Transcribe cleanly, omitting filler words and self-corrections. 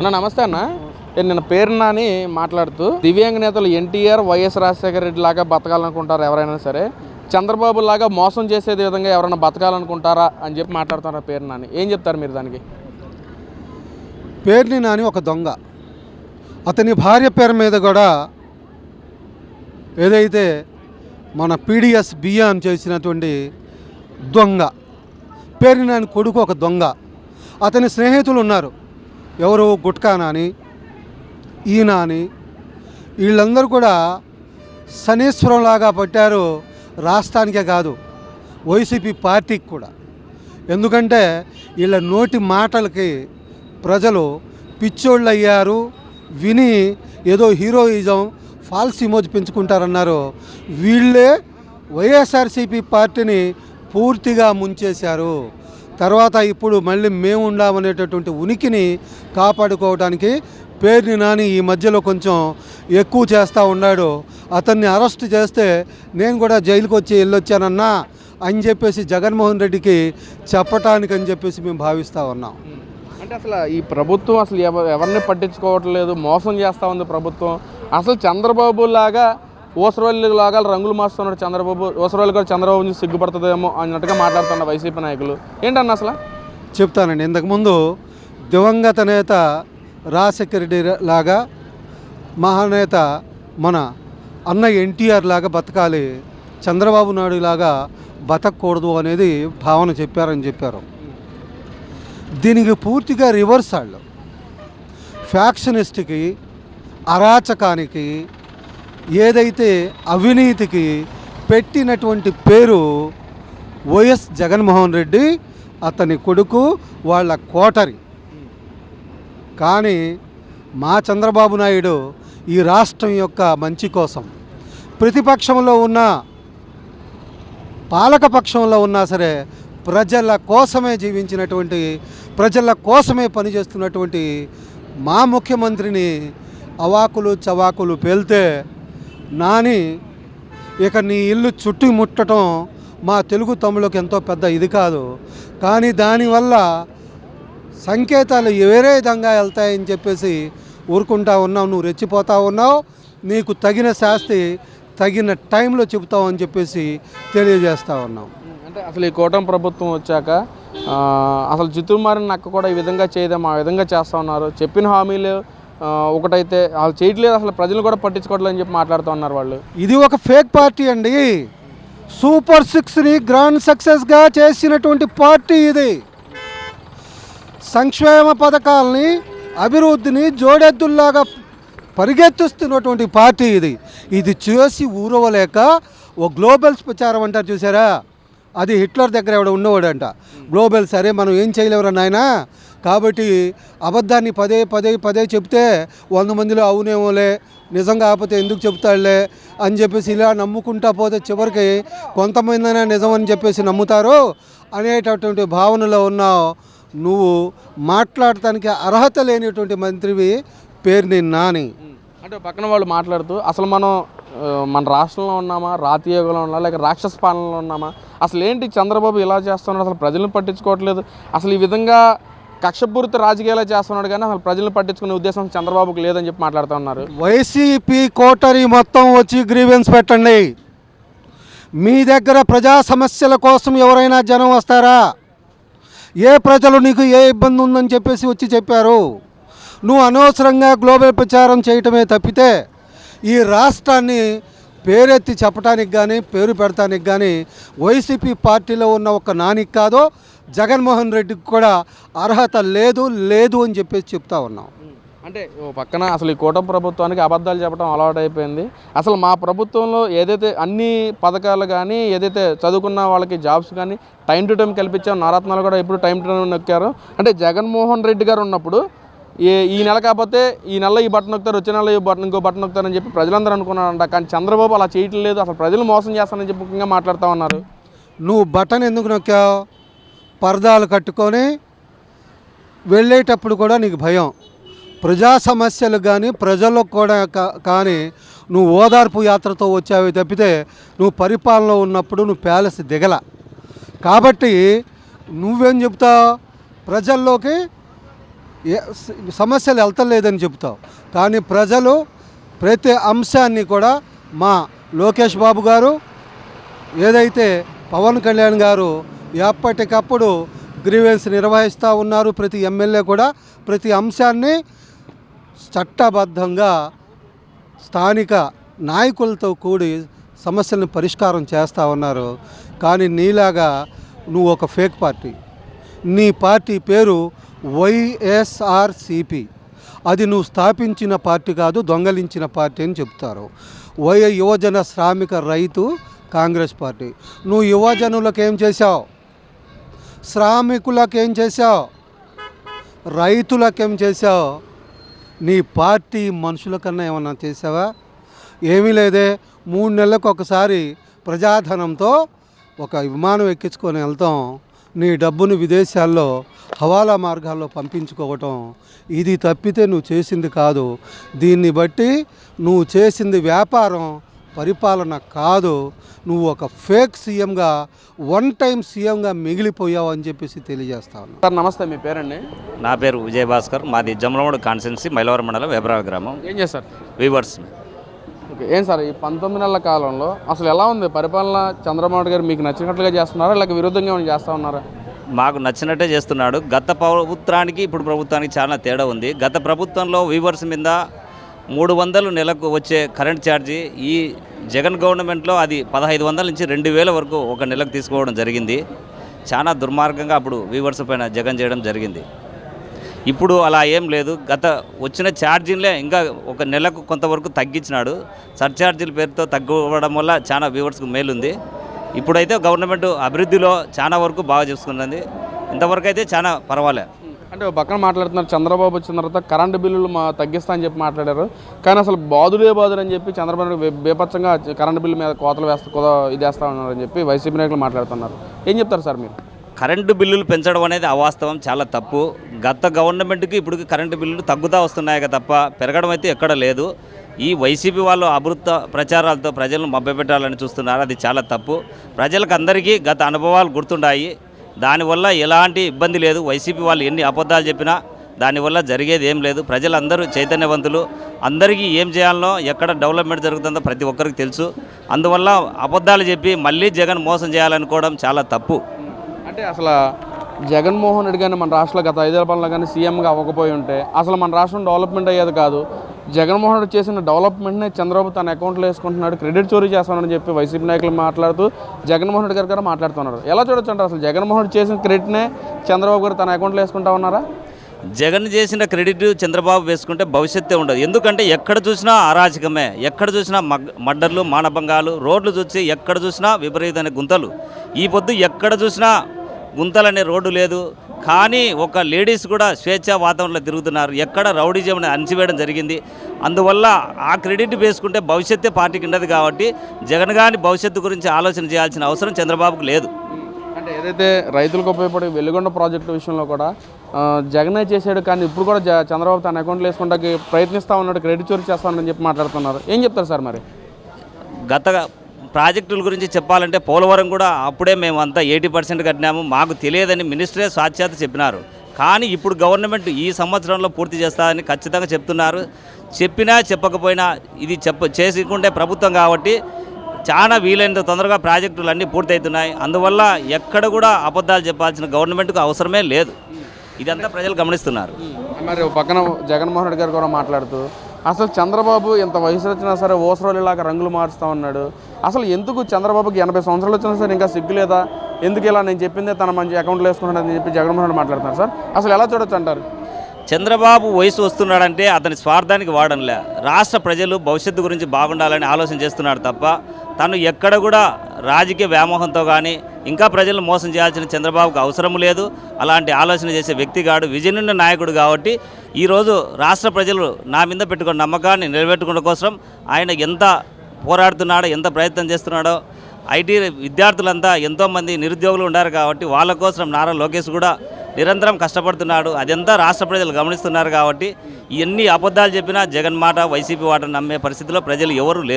అన్న నమస్తే అన్న. నిన్న పేరు నాని మాట్లాడుతూ దివ్యాంగ నేతలు ఎన్టీఆర్ వైఎస్ రాజశేఖర రెడ్డి లాగా బతకాలనుకుంటారు ఎవరైనా సరే, చంద్రబాబు లాగా మోసం చేసేది విధంగా ఎవరైనా బతకాలనుకుంటారా అని చెప్పి మాట్లాడుతున్నారు పేరు నాని. ఏం చెప్తారు మీరు దానికి? పేర్ని నాని ఒక దొంగ. అతని భార్య పేరు మీద కూడా ఏదైతే మన పీడిఎస్ బియ్యం చేసినటువంటి దొంగ. పేర్ని నాని కొడుకు ఒక దొంగ. అతని స్నేహితులు ఉన్నారు, ఎవరు గుట్కా నాని, ఈ నాని, వీళ్ళందరూ కూడా శనీశ్వరంలాగా పట్టారు రాష్ట్రానికే కాదు వైసీపీ పార్టీకి కూడా. ఎందుకంటే వీళ్ళ నోటి మాటలకి ప్రజలు పిచ్చోళ్ళు అయ్యారు. విని ఏదో హీరోయిజం ఫాల్స్ ఇమోజ్ పెంచుకుంటారన్నారు. వీళ్ళే వైఎస్ఆర్సీపీ పార్టీని పూర్తిగా ముంచేశారు. తర్వాత ఇప్పుడు మళ్ళీ మేము ఉండామనేటటువంటి ఉనికిని కాపాడుకోవడానికి పేర్ని నాని ఈ మధ్యలో కొంచెం ఎక్కువ చేస్తూ ఉన్నాడు. అతన్ని అరెస్ట్ చేస్తే నేను కూడా జైలుకి వచ్చి వెళ్ళొచ్చానన్నా అని చెప్పేసి జగన్మోహన్ రెడ్డికి చెప్పటానికి అని చెప్పేసి మేము భావిస్తూ ఉన్నాం. అంటే అసలు ఈ ప్రభుత్వం అసలు ఎవరిని పట్టించుకోవట్లేదు, మోసం చేస్తూ ఉంది ప్రభుత్వం. అసలు చంద్రబాబు లాగా ఓసరవల్లి లాగా రంగులు మార్చుతున్నాడు చంద్రబాబు. ఓసరవల్లి కూడా చంద్రబాబు నుంచి సిగ్గుపడుతుందేమో అన్నట్టుగా మాట్లాడుతున్న వైసీపీ నాయకులు. ఏంటన్న అసలు? చెప్తానండి. ఇంతకుముందు దివంగత నేత రాజశేఖర రెడ్డి లాగా, మహానేత మన అన్న ఎన్టీఆర్ లాగా బతకాలి, చంద్రబాబు నాయుడు లాగా బతకూడదు అనేది భావన చెప్పారని చెప్పారు. దీనికి పూర్తిగా రివర్స్ వాళ్ళు. ఫ్యాక్షనిస్ట్కి, అరాచకానికి, ఏదైతే అవినీతికి పెట్టినటువంటి పేరు వైఎస్ జగన్మోహన్ రెడ్డి, అతని కొడుకు, వాళ్ళ కోటరి. కానీ మా చంద్రబాబు నాయుడు ఈ రాష్ట్రం యొక్క మంచి కోసం, ప్రతిపక్షంలో ఉన్న పాలకపక్షంలో ఉన్నా సరే ప్రజల కోసమే జీవించినటువంటి, ప్రజల కోసమే పనిచేస్తున్నటువంటి మా ముఖ్యమంత్రిని అవాకులు చవాకులు పేల్తే నాని ఇక నీ ఇల్లు చుట్టుముట్టడం మా తెలుగు తమ్ముళ్ళకి ఎంతో పెద్ద ఇది కాదు. కానీ దానివల్ల సంకేతాలు వేరే విధంగా వెళ్తాయని చెప్పేసి ఊరుకుంటా ఉన్నావు. నువ్వు రెచ్చిపోతా ఉన్నావు. నీకు తగిన శాస్తి తగిన టైంలో చెబుతావు అని చెప్పేసి తెలియజేస్తూ ఉన్నాం. అంటే అసలు ఈ కూటమి ప్రభుత్వం వచ్చాక అసలు చిత్తుమారిన నక్క కూడా ఈ విధంగా చేయదాం, ఆ విధంగా చేస్తూ ఉన్నారు. చెప్పిన హామీలు ఒకటైతే వాళ్ళు చేయట్లేదు, అసలు ప్రజలు కూడా పట్టించుకోవట్లేదు అని చెప్పి మాట్లాడుతూ ఉన్నారు వాళ్ళు. ఇది ఒక ఫేక్ పార్టీ అండి. సూపర్ 6ని గ్రాండ్ సక్సెస్గా చేసినటువంటి పార్టీ ఇది. సంక్షేమ పథకాలని, అభివృద్ధిని జోడెద్దుల్లాగా పరిగెత్తిస్తున్నటువంటి పార్టీ ఇది. ఇది చేసి ఊరవలేక ఓ గ్లోబల్స్ ప్రచారం అంటారు చూసారా, అది హిట్లర్ దగ్గర ఎవడ ఉన్నవాడంట. గ్లోబల్ సరే మనం ఏం చేయలేవరా నాయన, కాబట్టి అబద్ధాన్ని పదే పదే పదే చెప్తే 100 మందిలో అవునేమోలే, నిజం కాకపోతే ఎందుకు చెప్తాడులే అని చెప్పేసి ఇలా నమ్ముకుంటా పోతే చివరికి కొంతమందినా నిజం అని చెప్పేసి నమ్ముతారు అనేటటువంటి భావనలో ఉన్నావు. నువ్వు మాట్లాడటానికి అర్హత లేనిటువంటి మంత్రివి పేర్ని నాని. అంటే పక్కన వాళ్ళు మాట్లాడుతూ అసలు మన రాష్ట్రంలో ఉన్నామా, రాతీయోగంలో ఉన్నామా, లేక రాక్షస పాలనలో ఉన్నామా, అసలు ఏంటి చంద్రబాబు ఇలా చేస్తున్నాడు, అసలు ప్రజలను పట్టించుకోవట్లేదు, అసలు ఈ విధంగా కక్షపూరిత రాజకీయాలు చేస్తున్నాడు కానీ అసలు ప్రజలను పట్టించుకునే ఉద్దేశం చంద్రబాబుకు లేదని చెప్పి మాట్లాడుతూ ఉన్నారు. వైసీపీ కోటరీ మొత్తం వచ్చి గ్రీవెన్స్ పెట్టండి. మీ దగ్గర ప్రజా సమస్యల కోసం ఎవరైనా జనం వస్తారా? ఏ ప్రజలు నీకు ఏ ఇబ్బంది ఉందని చెప్పేసి వచ్చి చెప్పారు? నువ్వు అనవసరంగా గ్లోబల్ ప్రచారం చేయటమే తప్పితే ఈ రాష్ట్రాన్ని పేరెత్తి చెప్పడానికి కానీ పేరు పెడతానికి కానీ వైసీపీ పార్టీలో ఉన్న ఒక నానికి కాదో జగన్మోహన్ రెడ్డికి కూడా అర్హత లేదు అని చెప్పేసి చెప్తా ఉన్నాం. అంటే పక్కన అసలు ఈ కూటమి ప్రభుత్వానికి అబద్ధాలు చెప్పడం అలవాటు అయిపోయింది. అసలు మా ప్రభుత్వంలో ఏదైతే అన్ని పథకాలు కానీ, ఏదైతే చదువుకున్న వాళ్ళకి జాబ్స్ కానీ టైం టు టైం కల్పించాం, నవరత్నాలు కూడా ఇప్పుడు టైం టు టైం నొక్కారు. అంటే జగన్మోహన్ రెడ్డి గారు ఉన్నప్పుడు ఈ నెల కాకపోతే ఈ నెల ఈ బటన్ నొక్కుతారు, వచ్చే నెల ఇంకో బటన్ నొక్కుతారని చెప్పి ప్రజలందరూ అనుకున్నారంట. కానీ చంద్రబాబు అలా చేయట్లేదు, అసలు ప్రజలు మోసం చేస్తారని చెప్పి ముఖ్యంగా మాట్లాడుతూ ఉన్నారు. నువ్వు బటన్ ఎందుకు నొక్కావు? పరదాలు కట్టుకొని వెళ్ళేటప్పుడు కూడా నీకు భయం. ప్రజా సమస్యలు కానీ ప్రజలకు కూడా కానీ నువ్వు ఓదార్పు యాత్రతో వచ్చావే తప్పితే నువ్వు పరిపాలనలో ఉన్నప్పుడు నువ్వు ప్యాలెస్ దిగల. కాబట్టి నువ్వేం చెప్తావు? ప్రజల్లోకి సమస్యలు వెళ్తలేదని చెప్తావు, కానీ ప్రజలు ప్రతి అంశాన్ని కూడా మా లోకేష్ బాబు గారు ఏదైతే పవన్ కళ్యాణ్ గారు ఎప్పటికప్పుడు గ్రీవెన్స్ నిర్వహిస్తూ ఉన్నారు. ప్రతి ఎమ్మెల్యే కూడా ప్రతి అంశాన్ని చట్టబద్ధంగా స్థానిక నాయకులతో కూడి సమస్యలను పరిష్కారం చేస్తూ ఉన్నారు. కానీ నీలాగా నువ్వు ఒక ఫేక్ పార్టీ, నీ పార్టీ పేరు వైఎస్ఆర్సిపి, అది నువ్వు స్థాపించిన పార్టీ కాదు, దొంగలించిన పార్టీ అని చెప్తారు. యువజన శ్రామిక రైతు కాంగ్రెస్ పార్టీ. నువ్వు యువజనులకు ఏం చేశావు? శ్రామికులకు ఏం చేశావు? రైతులకేం చేశావు? నీ పార్టీ మనుషుల కన్నా ఏమన్నా చేసావా? ఏమీ లేదే. 3 నెలలకు ఒకసారి ప్రజాధనంతో ఒక విమానం ఎక్కించుకొని వెళ్తాం, నీ డబ్బును విదేశాల్లో హవాలా మార్గాల్లో పంపించుకోవటం, ఇది తప్పితే నువ్వు చేసింది కాదు. దీన్ని బట్టి నువ్వు చేసింది వ్యాపారం, పరిపాలన కాదు. నువ్వు ఒక ఫేక్ సీఎంగా, వన్ టైం సీఎంగా మిగిలిపోయావు అని చెప్పేసి తెలియజేస్తాను. సార్ నమస్తే, మీ పేరండి? నా పేరు విజయభాస్కర్, మాది జమ్మలమూడు కాన్స్టిట్యున్సీ, మైలవరం మండలం, వేబరాల గ్రామం. ఏం చేస్తారు? వీవర్స్. ఓకే, ఏం సార్ ఈ 19 నెలల కాలంలో అసలు ఎలా ఉంది పరిపాలన? చంద్రబాబు నాయుడు గారు మీకు నచ్చినట్లుగా చేస్తున్నారా, లేక విరుద్ధంగా ఏమైనా చేస్తూ ఉన్నారా? మాకు నచ్చినట్టే చేస్తున్నాడు. గత ప్రభుత్వానికి ఇప్పుడు ప్రభుత్వానికి చాలా తేడా ఉంది. గత ప్రభుత్వంలో వీవర్స్ మీద 300 నెలకు వచ్చే కరెంట్ ఛార్జీ, ఈ జగన్ గవర్నమెంట్లో అది 1500 నుంచి 2000 వరకు ఒక నెలకు తీసుకోవడం జరిగింది. చాలా దుర్మార్గంగా అప్పుడు వీవర్స్ పైన జగన్ చేయడం జరిగింది. ఇప్పుడు అలా ఏం లేదు. గత వచ్చిన ఛార్జీలే ఇంకా ఒక నెలకు కొంతవరకు తగ్గించినాడు. సర్ఛార్జీల పేరుతో తగ్గడం వల్ల చాలా వ్యూవర్స్కి మేలుంది. ఇప్పుడైతే గవర్నమెంట్ అభివృద్ధిలో చాలా వరకు బాగా చూసుకున్నది. ఇంతవరకు అయితే చాలా పర్వాలే. అంటే ఒక పక్కన మాట్లాడుతున్నారు, చంద్రబాబు వచ్చిన తర్వాత కరెంటు బిల్లులు తగ్గిస్తా అని చెప్పి మాట్లాడారు. కానీ అసలు బాధులే బాధులు అని చెప్పి చంద్రబాబు బేపచ్చంగా కరెంటు బిల్లు మీద కోతలు ఇది వేస్తా ఉన్నారని చెప్పి వైసీపీ నాయకులు మాట్లాడుతున్నారు. ఏం చెప్తారు సార్ మీరు? కరెంటు బిల్లులు పెంచడం అనేది అవాస్తవం, చాలా తప్పు. గత గవర్నమెంట్కి ఇప్పుడు కరెంటు బిల్లులు తగ్గుతూ వస్తున్నాయి తప్ప పెరగడం అయితే ఎక్కడ లేదు. ఈ వైసీపీ వాళ్ళు అభివృద్ధి ప్రచారాలతో ప్రజలను మభ్యపెట్టాలని చూస్తున్నారు. అది చాలా తప్పు. ప్రజలకు అందరికీ గత అనుభవాలు గుర్తుండాయి. దానివల్ల ఎలాంటి ఇబ్బంది లేదు. వైసీపీ వాళ్ళు ఎన్ని అబద్ధాలు చెప్పినా దానివల్ల జరిగేది ఏం లేదు. ప్రజలందరూ చైతన్యవంతులు. అందరికీ ఏం చేయాలనో, ఎక్కడ డెవలప్మెంట్ జరుగుతుందో ప్రతి ఒక్కరికి తెలుసు. అందువల్ల అబద్ధాలు చెప్పి మళ్ళీ జగన్ మోసం చేయాలనుకోవడం చాలా తప్పు. అంటే అసలు జగన్మోహన్ రెడ్డి కానీ మన రాష్ట్రంలో గత 5 ఏళ్ల పాలనలో కానీ సీఎంగా అవ్వకపోయి ఉంటే అసలు మన రాష్ట్రం డెవలప్మెంట్ అయ్యేది కాదు. జగన్మోహన్ రెడ్డి చేసిన డెవలప్మెంట్నే చంద్రబాబు తన అకౌంట్లో వేసుకుంటున్నాడు, క్రెడిట్ చోరీ చేస్తున్నాడని చెప్పి వైసీపీ నాయకులు మాట్లాడుతూ జగన్మోహన్ రెడ్డి గారు మాట్లాడుతున్నారు. ఎలా చూడొచ్చు అంటారు? అసలు జగన్మోహన్ రెడ్డి చేసిన క్రెడిట్నే చంద్రబాబు గారు తన అకౌంట్లో వేసుకుంటా ఉన్నారా? జగన్ చేసిన క్రెడిట్ చంద్రబాబు వేసుకుంటే భవిష్యత్తే ఉండదు. ఎందుకంటే ఎక్కడ చూసినా అరాచకమే, ఎక్కడ చూసినా మర్డర్లు, మానభంగాలు, రోడ్లు చూసి ఎక్కడ చూసినా విపరీతమైన గుంతలు. ఈ పొద్దు ఎక్కడ చూసినా గుంతలనే రోడ్డు లేదు. కానీ ఒక లేడీస్ కూడా స్వేచ్ఛా వాతావరణంలో తిరుగుతున్నారు. ఎక్కడ రౌడీజం అణచివేయడం జరిగింది. అందువల్ల ఆ క్రెడిట్ వేసుకుంటే భవిష్యత్తే పార్టీకి ఉండదు. కాబట్టి జగన్ గారి భవిష్యత్తు గురించి ఆలోచన చేయాల్సిన అవసరం చంద్రబాబుకు లేదు. అంటే ఏదైతే రైతులకు ఉపయోగపడే వెలుగొండ ప్రాజెక్టు విషయంలో కూడా జగనే చేశాడు, కానీ ఇప్పుడు కూడా చంద్రబాబు తన అకౌంట్లో వేసుకుంటానికి ప్రయత్నిస్తూ ఉన్నాడు, క్రెడిట్ చోరీ చేస్తానని చెప్పి మాట్లాడుతున్నారు. ఏం చెప్తారు సార్ మరి? గత ప్రాజెక్టుల గురించి చెప్పాలంటే పోలవరం కూడా అప్పుడే మేము అంతా 80% కట్టినాము, మాకు తెలియదని మినిస్టరే సాక్షాత్ చెప్పినారు. కానీ ఇప్పుడు గవర్నమెంట్ ఈ సంవత్సరంలో పూర్తి చేస్తారని ఖచ్చితంగా చెప్తున్నారు. చెప్పినా చెప్పకపోయినా ఇది చేసుకుంటే ప్రభుత్వం కాబట్టి చాలా వీలైనంత తొందరగా ప్రాజెక్టులు అన్నీ పూర్తవుతున్నాయి. అందువల్ల ఎక్కడ కూడా అబద్ధాలు చెప్పాల్సిన గవర్నమెంట్కు అవసరమే లేదు. ఇదంతా ప్రజలు గమనిస్తున్నారు. మరి పక్కన జగన్మోహన్ రెడ్డి గారు కూడా మాట్లాడుతూ అసలు చంద్రబాబు ఎంత వయసు వచ్చినా సరే ఓసరోలిలాగా రంగులు మారుస్తూ ఉన్నాడు. అసలు ఎందుకు చంద్రబాబుకి 80 సంవత్సరాలు వచ్చినా సరే ఇంకా సిగ్గు లేదా? ఎందుకు ఇలా నేను చెప్పిందే తన మంచి అకౌంట్లో వేసుకున్నాడని చెప్పి జగన్మోహన్ రెడ్డి మాట్లాడుతున్నారు సార్. అసలు ఎలా చూడొచ్చు అంటారు? చంద్రబాబు వయసు వస్తున్నాడంటే అతని స్వార్థానికి వాడనులే. రాష్ట్ర ప్రజలు భవిష్యత్తు గురించి బాగుండాలని ఆలోచన చేస్తున్నాడు తప్ప తను ఎక్కడ కూడా రాజకీయ వ్యామోహంతో కానీ ఇంకా ప్రజలను మోసం చేయాల్సిన చంద్రబాబుకు అవసరం లేదు. అలాంటి ఆలోచన చేసే వ్యక్తి కాడు, విజయనున్న నాయకుడు. కాబట్టి ఈరోజు రాష్ట్ర ప్రజలు నా మీద పెట్టుకున్న నమ్మకాన్ని నిలబెట్టుకున్న కోసం ఆయన ఎంత పోరాడుతున్నాడో, ఎంత ప్రయత్నం చేస్తున్నాడో. ఐటీ విద్యార్థులంతా ఎంతోమంది నిరుద్యోగులు ఉన్నారు కాబట్టి వాళ్ళ కోసం నారా లోకేష్ కూడా నిరంతరం కష్టపడుతున్నాడు. అదంతా రాష్ట్ర ప్రజలు గమనిస్తున్నారు. కాబట్టి ఇవన్నీ అబద్ధాలు చెప్పినా జగన్ మాట, వైసీపీ మాట నమ్మే పరిస్థితిలో ప్రజలు ఎవరూ లేరు.